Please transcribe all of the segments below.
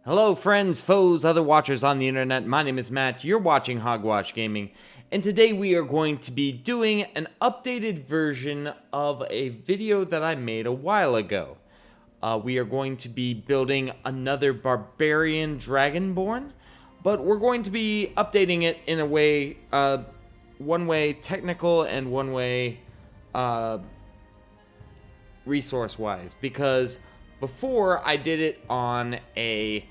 Hello, friends, foes, other watchers on the internet. My name is Matt. You're watching Hogwash Gaming, and today we are going to be doing an updated version of a video that I made a while ago. We are going to be building another Barbarian Dragonborn, but we're going to be updating it in a way, one way technical and one way resource-wise, because before I did it on a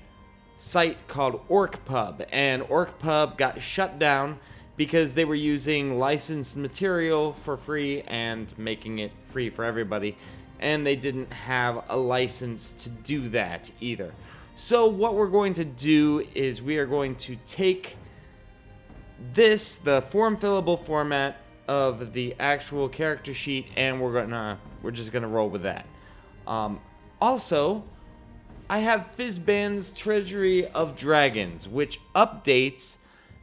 site called OrcPub, and OrcPub got shut down because they were using licensed material for free and making it free for everybody, and they didn't have a license to do that either. So what we're going to do is we are going to take the form fillable format of the actual character sheet, and we're just gonna roll with that. Also, I have Fizban's Treasury of Dragons, which updates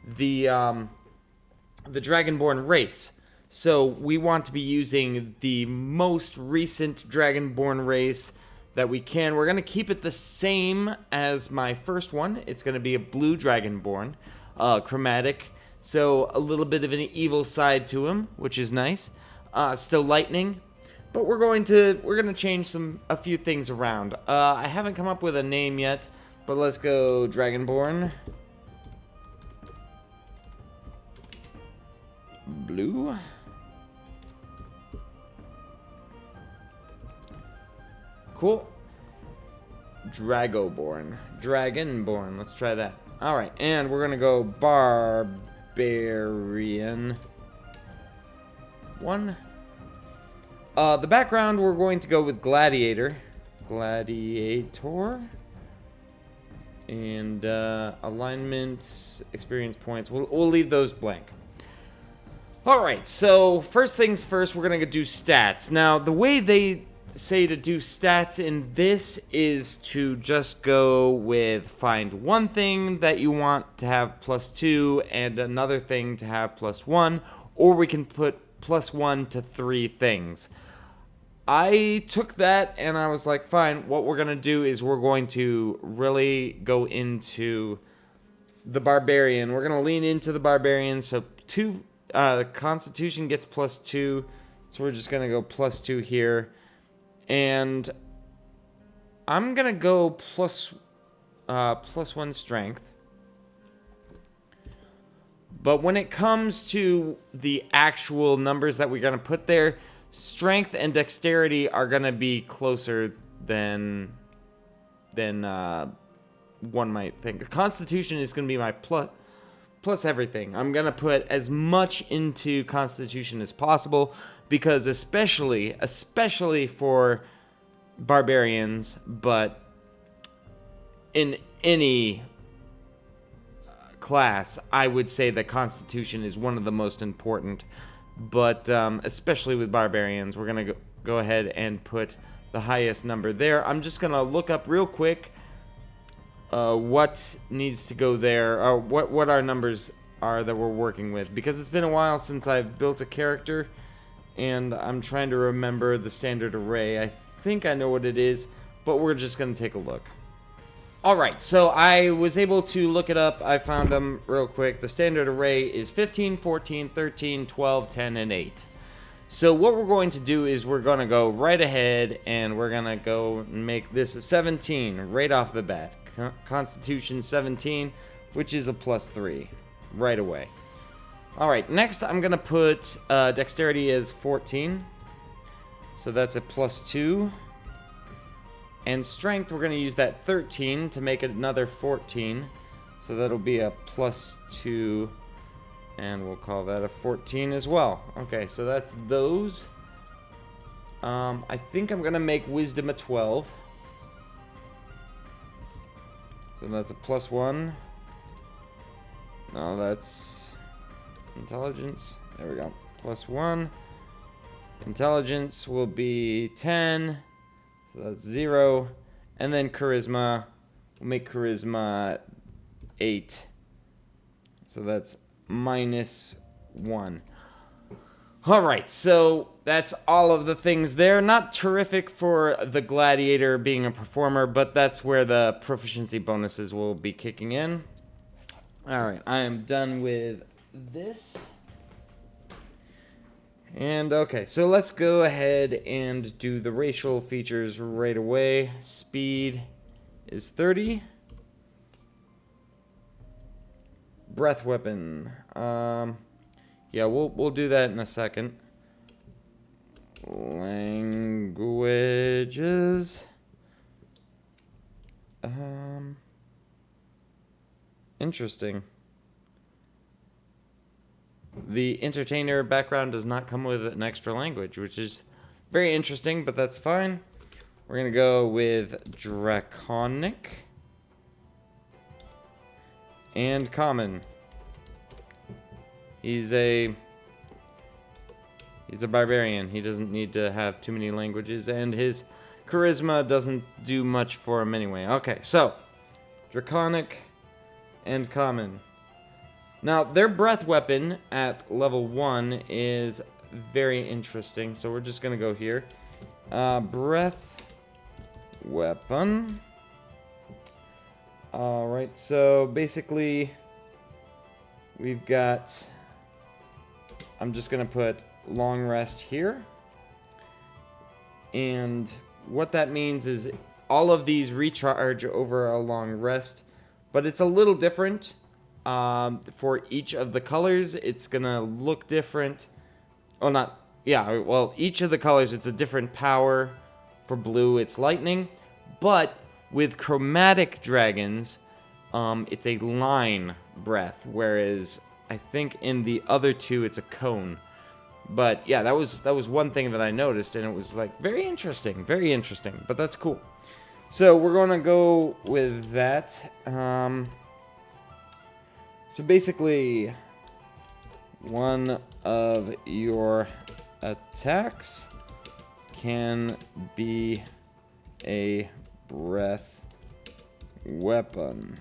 the Dragonborn race. So we want to be using the most recent Dragonborn race that we can. We're gonna keep it the same as my first one. It's gonna be a blue Dragonborn, chromatic. So a little bit of an evil side to him, which is nice. Still lightning, but we're gonna change a few things around. I haven't come up with a name yet, but let's go Dragonborn. Blue. Cool. Dragonborn. Let's try that. All right, and we're gonna go Barbarian. One. The background, we're going to go with Gladiator. And alignment, experience points. We'll leave those blank. Alright, so first things first, we're going to do stats. Now, the way they say to do stats in this is to just go with find one thing that you want to have +2 and another thing to have +1, or we can put +1 to 3 things. I took that and I was like, fine, what we're going to do is we're going to really go into the Barbarian. We're going to lean into the Barbarian, so the Constitution gets +2, so we're just going to go +2 here. And I'm going to go +1 strength. But when it comes to the actual numbers that we're going to put there, strength and dexterity are going to be closer than one might think. Constitution is going to be my plus everything. I'm going to put as much into Constitution as possible because especially for barbarians, but in any class, I would say that Constitution is one of the most important. But especially with barbarians, we're going to go ahead and put the highest number there. I'm just going to look up real quick what needs to go there, or what our numbers are that we're working with. Because it's been a while since I've built a character, and I'm trying to remember the standard array. I think I know what it is, but we're just going to take a look. Alright, so I was able to look it up. I found them real quick. The standard array is 15, 14, 13, 12, 10, and 8. So what we're going to do is we're going to go right ahead and we're going to go and make this a 17 right off the bat. Constitution 17, which is a +3 right away. Alright, next I'm going to put dexterity as 14. So that's a +2. And strength, we're going to use that 13 to make it another 14. So that'll be a +2. And we'll call that a 14 as well. Okay, so that's those. I think I'm going to make wisdom a 12. So that's a +1. No, that's intelligence. There we go. +1. Intelligence will be 10. So that's 0. And then charisma, we'll make charisma 8. So that's -1. Alright, so that's all of the things there. Not terrific for the gladiator being a performer, but that's where the proficiency bonuses will be kicking in. Alright, I am done with this. And okay, so let's go ahead and do the racial features right away. Speed is 30. Breath weapon. Yeah, we'll do that in a second. Languages. Interesting. The entertainer background does not come with an extra language, which is very interesting, but that's fine. We're going to go with Draconic and Common. He's a barbarian. He doesn't need to have too many languages, and his charisma doesn't do much for him anyway. Okay, so Draconic and Common. Now, their breath weapon at level 1 is very interesting, so we're just going to go here. Breath weapon. Alright, so basically, we've got... I'm just going to put long rest here. And what that means is all of these recharge over a long rest, but it's a little different. For each of the colors, it's gonna look different. Oh, not, yeah, well, each of the colors, it's a different power. For blue, it's lightning. But with chromatic dragons, it's a line breath, whereas I think in the other two, it's a cone. But yeah, that was one thing that I noticed, and it was like very interesting, but that's cool. So we're gonna go with that. So basically, one of your attacks can be a breath weapon.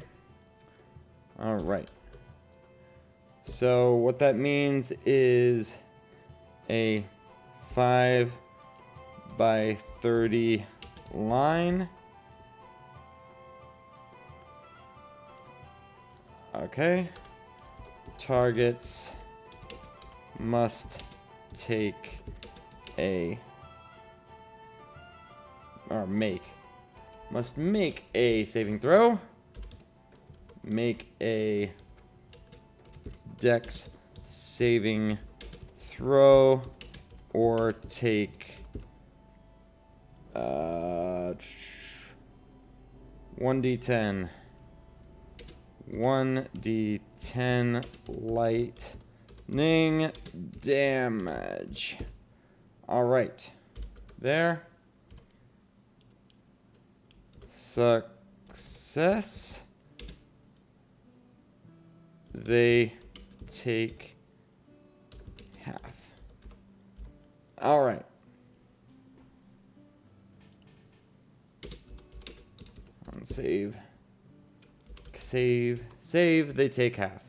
Alright. So what that means is a 5 by 30 line. Okay. Targets must take a must make a saving throw. Make a dex saving throw or take 1d10 lightning damage. Alright. There. Success. They take half. Alright. On save. Save, they take half.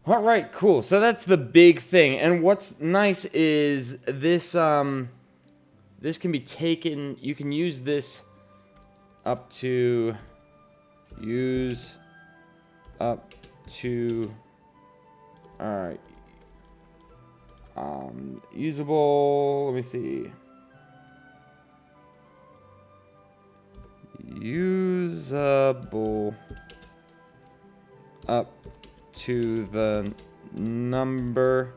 Alright, cool. So that's the big thing. And what's nice is this, this can be taken, you can use this up to, alright. Usable, let me see. Usable up to the number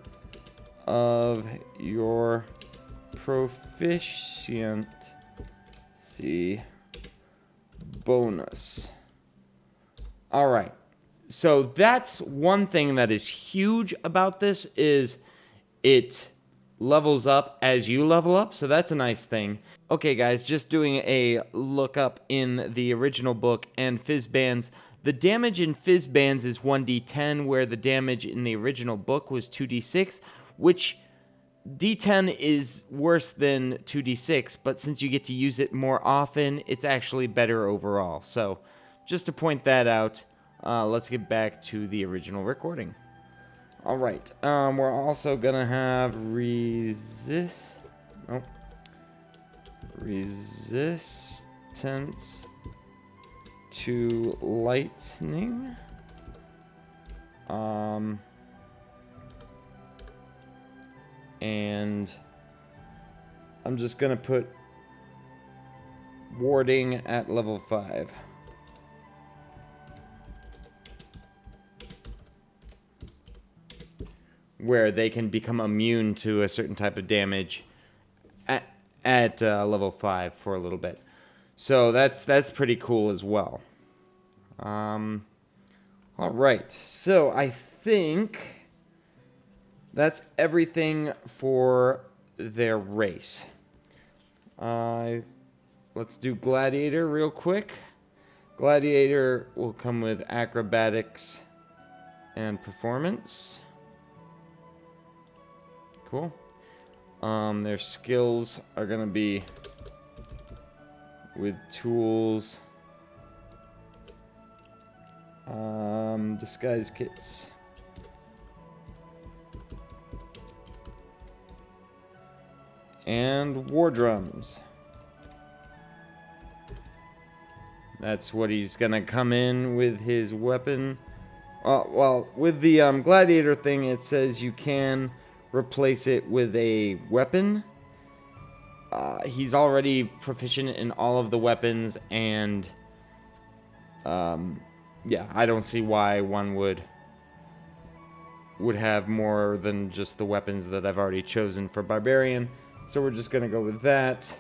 of your proficiency bonus. All right. So that's one thing that is huge about this is it levels up as you level up. So that's a nice thing. Okay, guys, just doing a lookup in the original book and Fizban's. The damage in Fizban's is 1d10, where the damage in the original book was 2d6, which d10 is worse than 2d6, but since you get to use it more often, it's actually better overall. So, just to point that out, let's get back to the original recording. All right. We're also gonna have resistance to lightning. And I'm just gonna put warding at level 5. Where they can become immune to a certain type of damage at level 5 for a little bit. So that's pretty cool as well. All right, so I think that's everything for their race. Let's do Gladiator real quick. Gladiator will come with acrobatics and performance. Cool. Their skills are gonna be with tools, disguise kits, and war drums. That's what he's gonna come in with his weapon. Well, with the gladiator thing, it says you can replace it with a weapon. He's already proficient in all of the weapons, and yeah, I don't see why one would have more than just the weapons that I've already chosen for Barbarian. So we're just gonna go with that.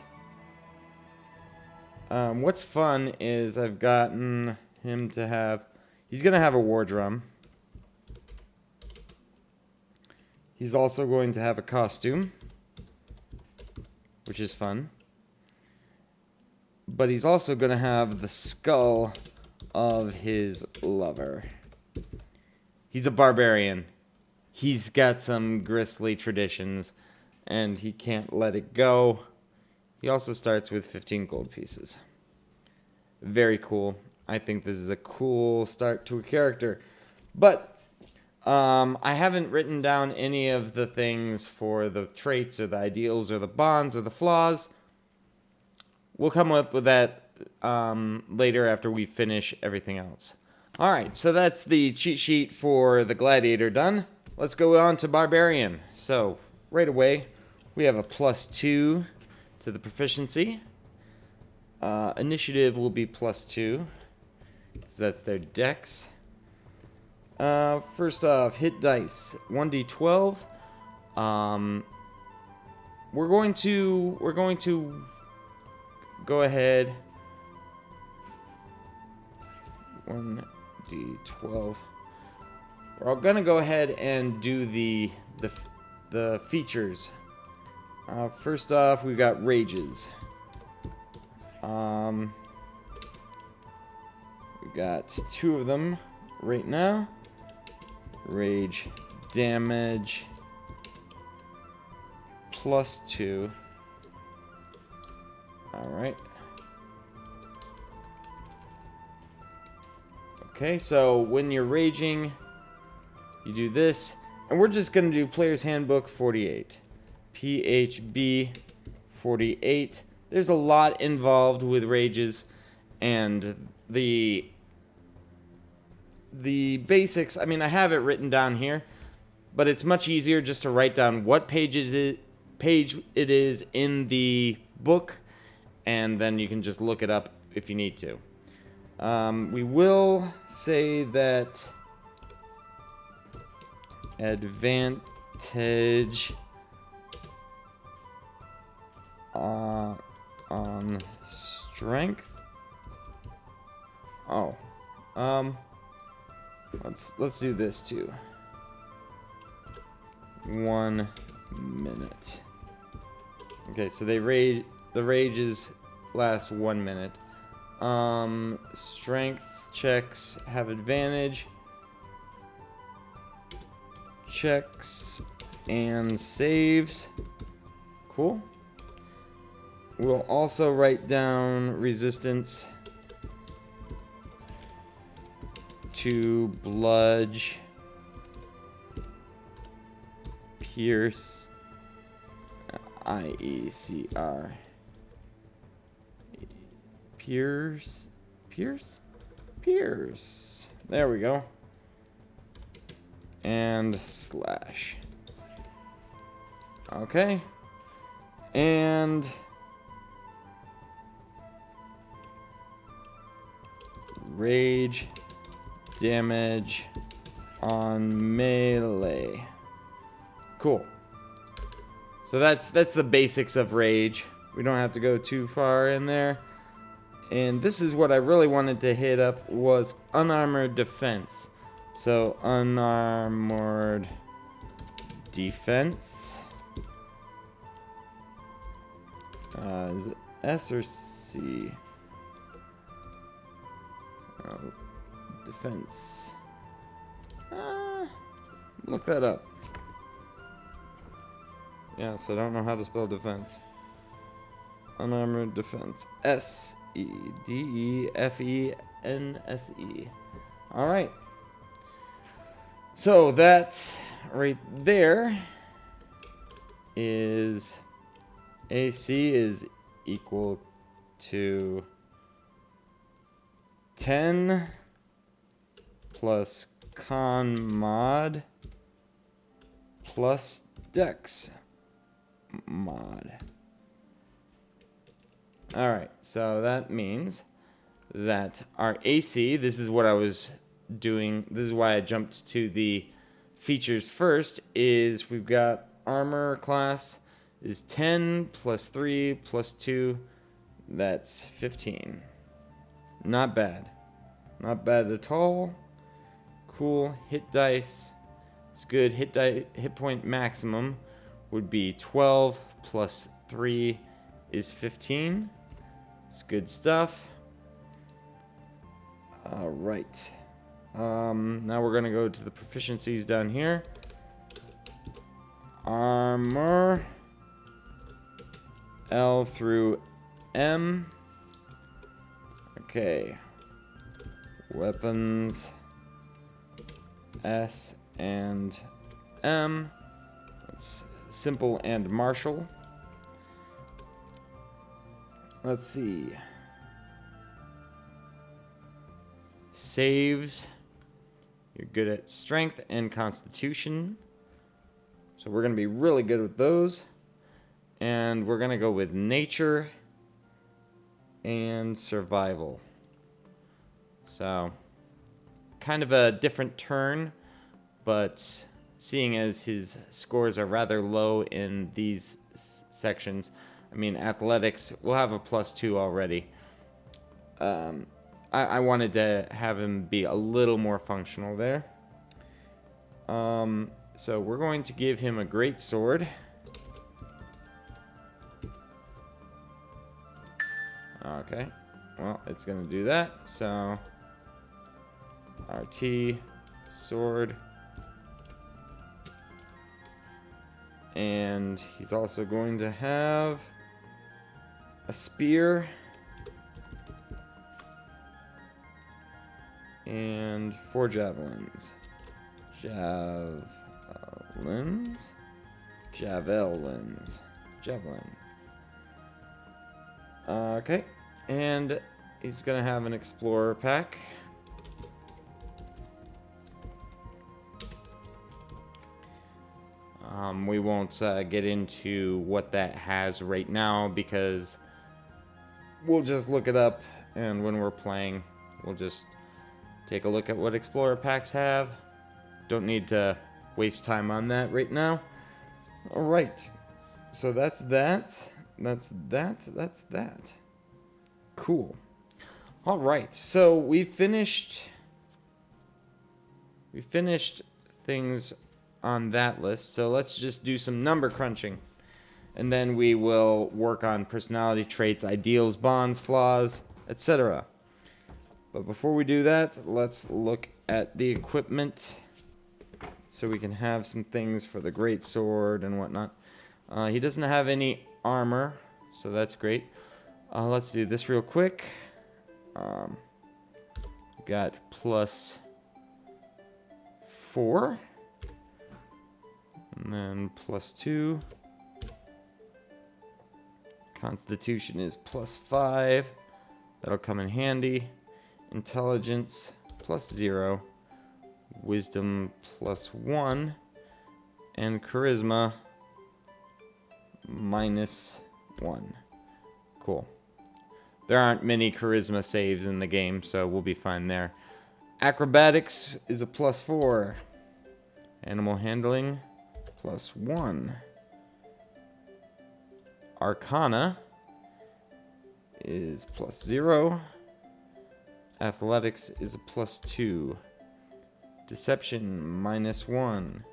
What's fun is I've gotten him to have... He's gonna have a war drum. He's also going to have a costume, which is fun. But he's also going to have the skull of his lover. He's a barbarian. He's got some grisly traditions, and he can't let it go. He also starts with 15 gold pieces. Very cool. I think this is a cool start to a character. But I haven't written down any of the things for the traits or the ideals or the bonds or the flaws. We'll come up with that later after we finish everything else. Alright, so that's the cheat sheet for the Gladiator done. Let's go on to Barbarian. So, right away, we have a +2 to the proficiency. Initiative will be +2, because that's their dex. First off, hit dice, 1d12. We're going to go ahead. 1d12. We're gonna go ahead and do the features. First off, we've got rages. We've got 2 of them right now. Rage damage +2. Alright. Okay, so when you're raging, you do this. And we're just going to do Player's Handbook 48. PHB 48. There's a lot involved with rages, and the basics, I mean, I have it written down here, but it's much easier just to write down what page it is in the book, and then you can just look it up if you need to. We will say that advantage on strength. Oh, let's do this too. 1 minute. Okay, so the rages last 1 minute. Strength checks have advantage. Checks and saves. Cool. We'll also write down resistance to bludge Pierce. IECR. Pierce. Pierce? Pierce. There we go. And slash. Okay. And rage damage on melee. Cool. So that's the basics of rage. We don't have to go too far in there. And this is what I really wanted to hit up was unarmored defense. So unarmored defense. Is it S or C? Defense. Look that up. Yes, I don't know how to spell defense. Unarmored defense. S-E-D-E-F-E-N-S-E. Alright. So that right there is AC is equal to 10 plus con mod plus dex mod. Alright, so that means that our AC, this is what I was doing, this is why I jumped to the features first, is we've got armor class is 10 plus 3 plus 2, that's 15. Not bad. Not bad at all. Cool. Hit dice. It's good. Hit point maximum would be 12 plus 3 is 15. It's good stuff. Alright. Now we're going to go to the proficiencies down here. Armor. L through M. Okay. Weapons. S and M. That's simple and martial. Let's see. Saves. You're good at strength and constitution. So we're going to be really good with those. And we're going to go with nature and survival. So, kind of a different turn, but seeing as his scores are rather low in these sections, I mean, athletics, we'll have a +2 already. I wanted to have him be a little more functional there. So we're going to give him a great sword. Okay, well, it's going to do that, so RT, sword, and he's also going to have a spear, and 4 javelins. Javelin. Okay, and he's gonna have an explorer pack. We won't get into what that has right now because we'll just look it up, and when we're playing, we'll just take a look at what explorer packs have. Don't need to waste time on that right now. All right, so that's that. That's that. Cool. All right, so we finished things on that list. So let's just do some number crunching, and then we will work on personality traits, ideals, bonds, flaws, etc. But before we do that, let's look at the equipment so we can have some things for the great sword and whatnot. He doesn't have any armor, so that's great. Let's do this real quick. Got +4. And then +2. Constitution is +5. That'll come in handy. Intelligence +0. Wisdom +1. And charisma -1. Cool. There aren't many charisma saves in the game, so we'll be fine there. Acrobatics is a +4. Animal handling +1. Arcana is +0. Athletics is a +2. Deception -1.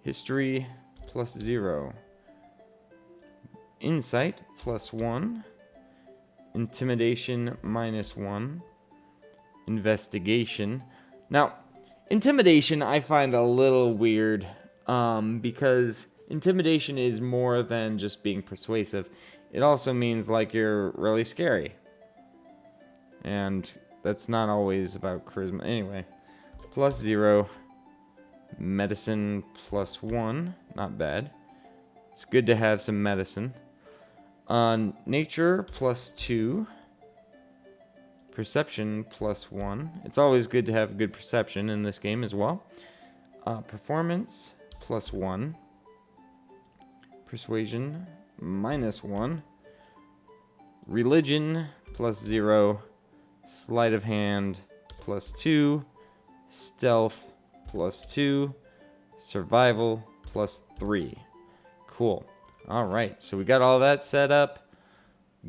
History +0. Insight +1. Intimidation -1. Investigation. Now, intimidation I find a little weird because intimidation is more than just being persuasive. It also means like you're really scary. And that's not always about charisma. Anyway, +0. Medicine +1. Not bad. It's good to have some medicine. Nature +2. Perception +1. It's always good to have good perception in this game as well. Performance +1. Persuasion -1. Religion +0. Sleight of hand +2. Stealth +2. Survival +3. Cool. Alright, so we got all that set up.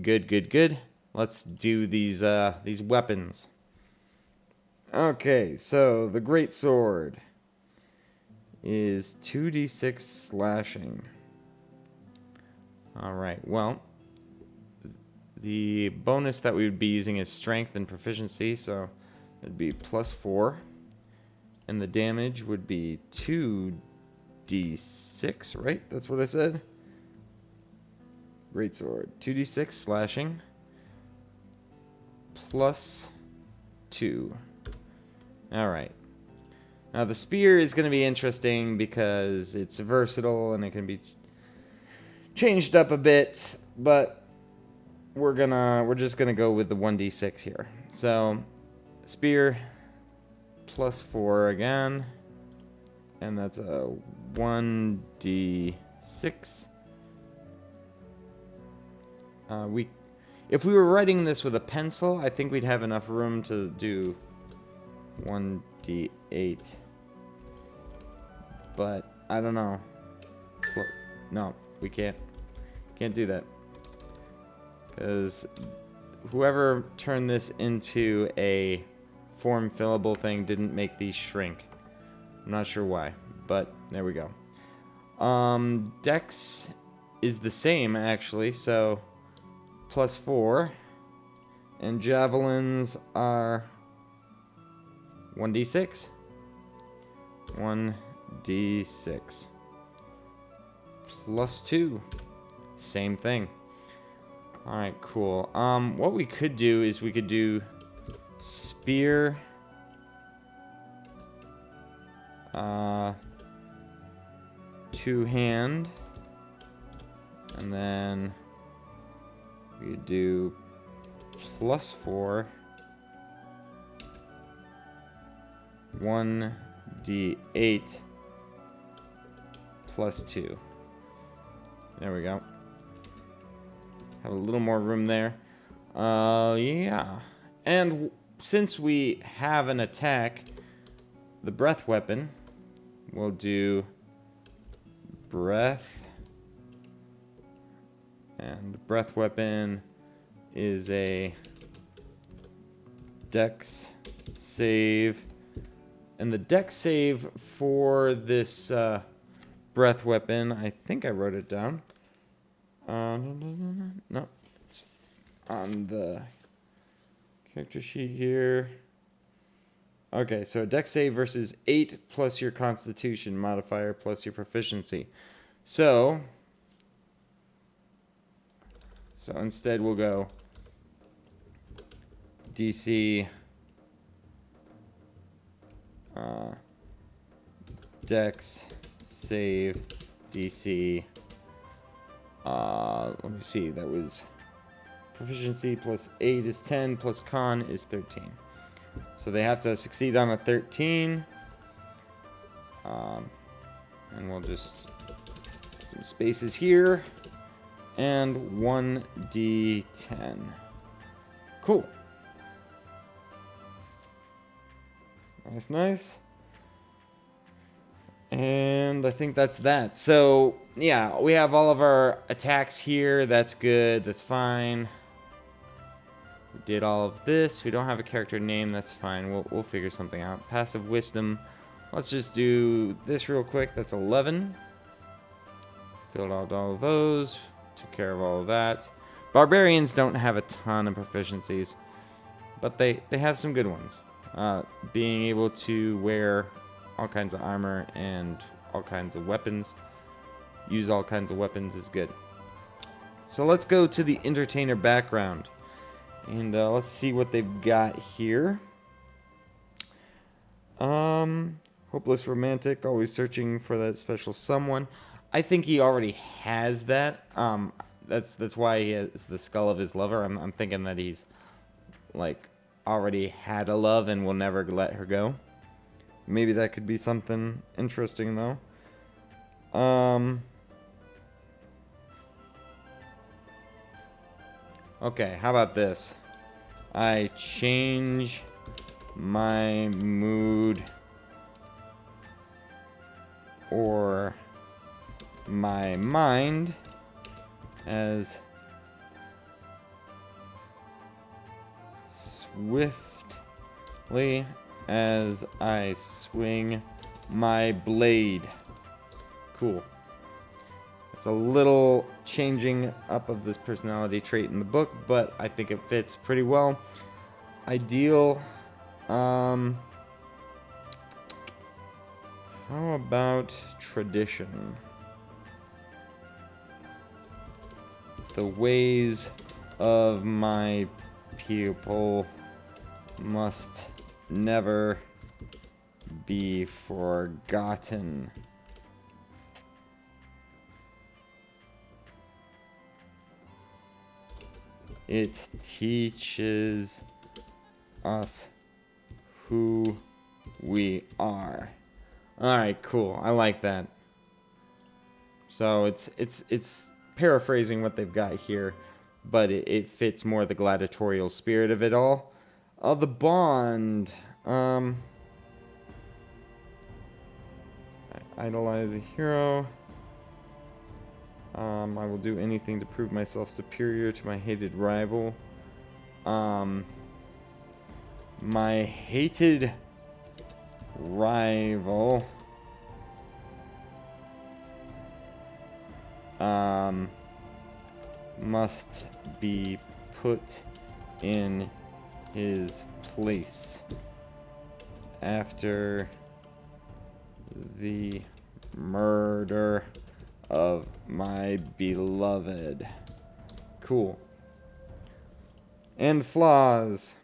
Good, good, good. Let's do these weapons. Okay, so the great sword is 2d6 slashing. Alright, well, the bonus that we would be using is strength and proficiency, so it'd be +4. And the damage would be 2d6, right? That's what I said? Great sword. 2d6 slashing. +2. Alright. Now the spear is going to be interesting because it's versatile and it can be changed up a bit, but we're just gonna go with the 1d6 here. So spear +4 again, and that's a 1d6. If we were writing this with a pencil, I think we'd have enough room to do 1d8. But I don't know. No, we can't do that. Because whoever turned this into a form fillable thing didn't make these shrink. I'm not sure why, but there we go. Dex is the same actually, so +4. And javelins are 1d6. 1d6. +2. Same thing. Alright, cool. What we could do is we could do spear, two-hand, and then we could do +4, 1d8, +2. There we go. Have a little more room there. Yeah. And since we have an attack, the breath weapon, we'll do breath. And the breath weapon is a dex save. And the dex save for this breath weapon, I think I wrote it down. No, it's on the character sheet here. Okay, so dex save versus 8 plus your constitution modifier plus your proficiency. So instead we'll go DC dex save DC. Let me see. That was proficiency plus 8 is 10 plus con is 13. So they have to succeed on a 13. And we'll just put some spaces here. And 1d10. Cool. Nice, nice. And I think that's that. So, yeah, we have all of our attacks here. That's good. That's fine. We did all of this. We don't have a character name. That's fine. We'll figure something out. Passive wisdom. Let's just do this real quick. That's 11. Filled out all of those. Took care of all of that. Barbarians don't have a ton of proficiencies, but they have some good ones. Being able to wear all kinds of armor and all kinds of weapons, use all kinds of weapons is good. So let's go to the entertainer background, and let's see what they've got here. Hopeless romantic, always searching for that special someone. I think he already has that. That's why he has the skull of his lover. I'm thinking that he's like already had a love and will never let her go. Maybe that could be something interesting though. Okay, how about this? I change my mood or my mind as swiftly as I swing my blade. Cool. It's a little changing up of this personality trait in the book, but I think it fits pretty well. Ideal. How about tradition? The ways of my people must never be forgotten. It teaches us who we are. All right, cool. I like that. So it's paraphrasing what they've got here, but it fits more the gladiatorial spirit of it all. The bond. Idolize a hero. I will do anything to prove myself superior to my hated rival. My hated rival must be put in his place after the murder of my beloved. Cool. And flaws.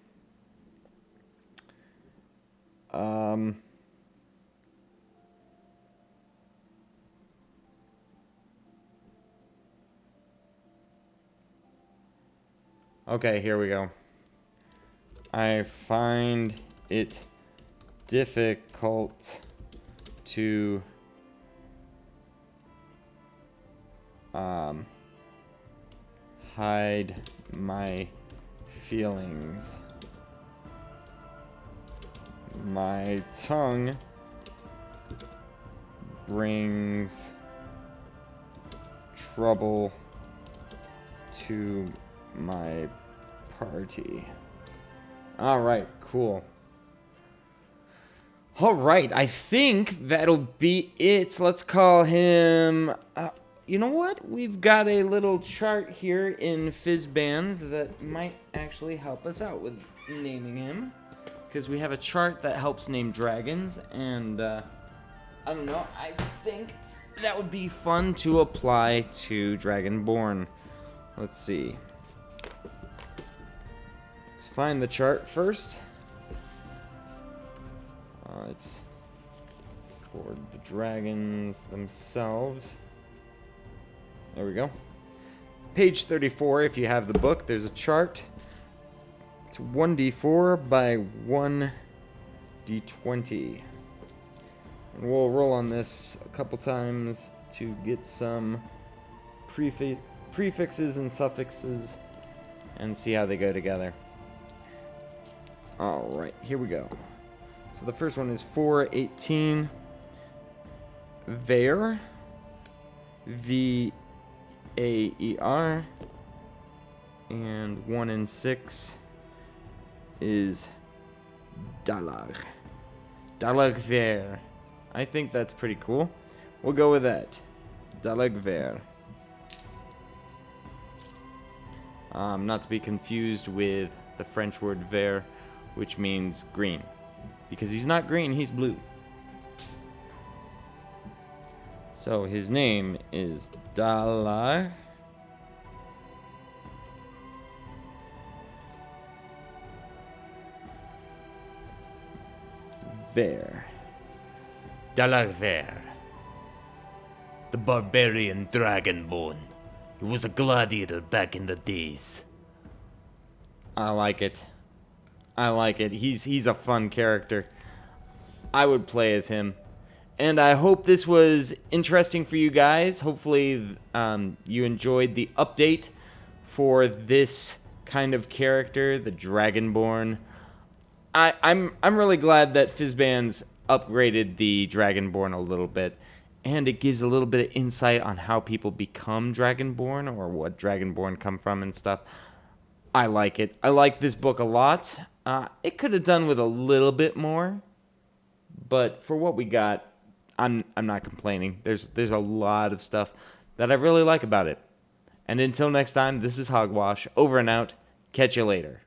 Okay, here we go. I find it difficult to hide my feelings. My tongue brings trouble to my party. All right, cool. All right, I think that'll be it. Let's call him... you know what? We've got a little chart here in Fizban's that might actually help us out with naming him. Because we have a chart that helps name dragons, and I don't know, I think that would be fun to apply to Dragonborn. Let's see. Let's find the chart first. It's for the dragons themselves. There we go. Page 34, if you have the book, there's a chart. It's 1d4 by 1d20. And we'll roll on this a couple times to get some prefixes and suffixes and see how they go together. Alright, here we go. So the first one is 418. Ver. V-A-E-R. And 1 and 6 is Dalag. Dalag Ver. I think that's pretty cool. We'll go with that. Dalag Ver. Not to be confused with the French word vert, which means green. Because he's not green, he's blue. So his name is Dalag Ver. Dalag Ver. The Barbarian Dragonborn. He was a gladiator back in the days. I like it. I like it. He's a fun character. I would play as him. And I hope this was interesting for you guys. Hopefully you enjoyed the update for this kind of character, the Dragonborn. I'm really glad that Fizban's upgraded the Dragonborn a little bit. And it gives a little bit of insight on how people become Dragonborn or what Dragonborn come from and stuff. I like it. I like this book a lot. It could have done with a little bit more, but for what we got, I'm not complaining. There's a lot of stuff that I really like about it. And until next time, this is Hogwash. Over and out. Catch you later.